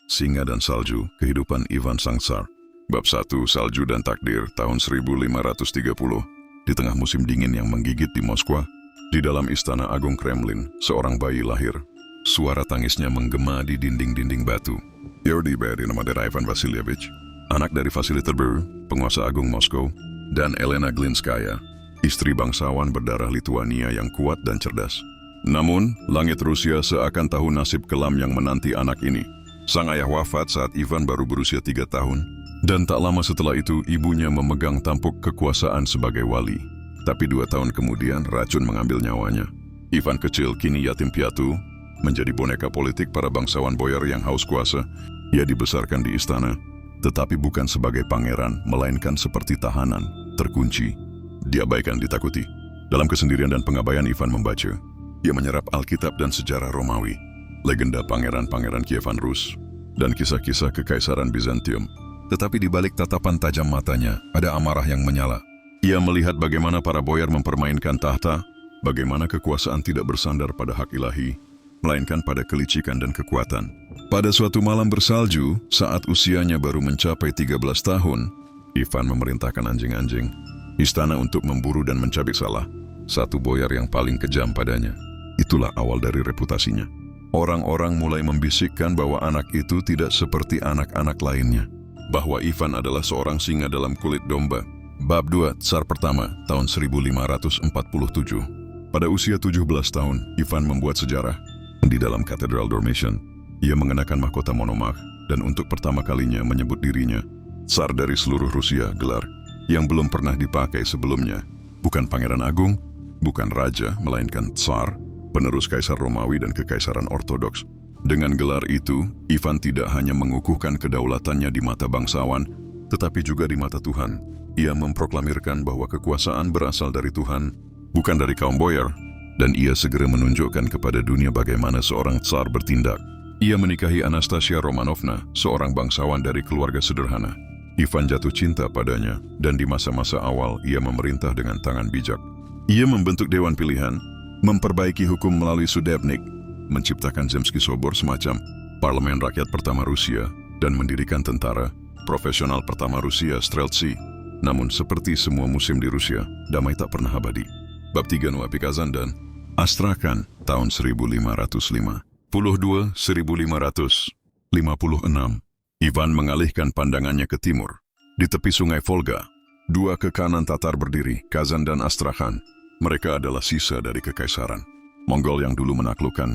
Singa dan Salju, Kehidupan Ivan Sang Tsar. Bab 1, Salju dan Takdir, tahun 1530. Di tengah musim dingin yang menggigit di Moskwa, di dalam Istana Agung Kremlin, seorang bayi lahir. Suara tangisnya menggema di dinding-dinding batu. Yevgeny Namadera Ivan Vasilyevich, anak dari Vasily Terber, penguasa agung Moskow, dan Elena Glinskaya, istri bangsawan berdarah Lituania yang kuat dan cerdas. Namun, langit Rusia seakan tahu nasib kelam yang menanti anak ini. Sang ayah wafat saat Ivan baru berusia 3 tahun, dan tak lama setelah itu ibunya memegang tampuk kekuasaan sebagai wali. Tapi 2 tahun kemudian racun mengambil nyawanya. Ivan kecil kini yatim piatu, menjadi boneka politik para bangsawan boyar yang haus kuasa. Ia dibesarkan di istana, tetapi bukan sebagai pangeran, melainkan seperti tahanan, terkunci, diabaikan, ditakuti. Dalam kesendirian dan pengabaian Ivan membaca. Ia menyerap Alkitab dan sejarah Romawi, legenda pangeran-pangeran Kievan Rus, dan kisah-kisah kekaisaran Bizantium. Tetapi di balik tatapan tajam matanya, ada amarah yang menyala. Ia melihat bagaimana para boyar mempermainkan tahta, bagaimana kekuasaan tidak bersandar pada hak ilahi, melainkan pada kelicikan dan kekuatan. Pada suatu malam bersalju, saat usianya baru mencapai 13 tahun, Ivan memerintahkan anjing-anjing istana untuk memburu dan mencabik salah satu boyar yang paling kejam padanya. Itulah awal dari reputasinya. Orang-orang mulai membisikkan bahwa anak itu tidak seperti anak-anak lainnya, bahwa Ivan adalah seorang singa dalam kulit domba. Bab 2, Tsar pertama, tahun 1547. Pada usia 17 tahun, Ivan membuat sejarah. Di dalam Katedral Dormitian, ia mengenakan mahkota monomach dan untuk pertama kalinya menyebut dirinya Tsar dari seluruh Rusia, gelar yang belum pernah dipakai sebelumnya. Bukan pangeran agung, bukan raja, melainkan Tsar, penerus Kaisar Romawi dan Kekaisaran Ortodoks. Dengan gelar itu, Ivan tidak hanya mengukuhkan kedaulatannya di mata bangsawan, tetapi juga di mata Tuhan. Ia memproklamirkan bahwa kekuasaan berasal dari Tuhan, bukan dari kaum boyar, dan ia segera menunjukkan kepada dunia bagaimana seorang Tsar bertindak. Ia menikahi Anastasia Romanovna, seorang bangsawan dari keluarga sederhana. Ivan jatuh cinta padanya, dan di masa-masa awal ia memerintah dengan tangan bijak. Ia membentuk dewan pilihan, memperbaiki hukum melalui Sudebnik, menciptakan Zemsky Sobor semacam parlemen rakyat pertama Rusia, dan mendirikan tentara profesional pertama Rusia, Streltsy. Namun seperti semua musim di Rusia, damai tak pernah abadi. Bab 3, Novy Kazan dan Astrakhan, tahun 1550. 1556. Ivan mengalihkan pandangannya ke timur. Di tepi sungai Volga, 2 ke kanan Tatar berdiri, Kazan dan Astrakhan. Mereka adalah sisa dari kekaisaran Mongol yang dulu menaklukkan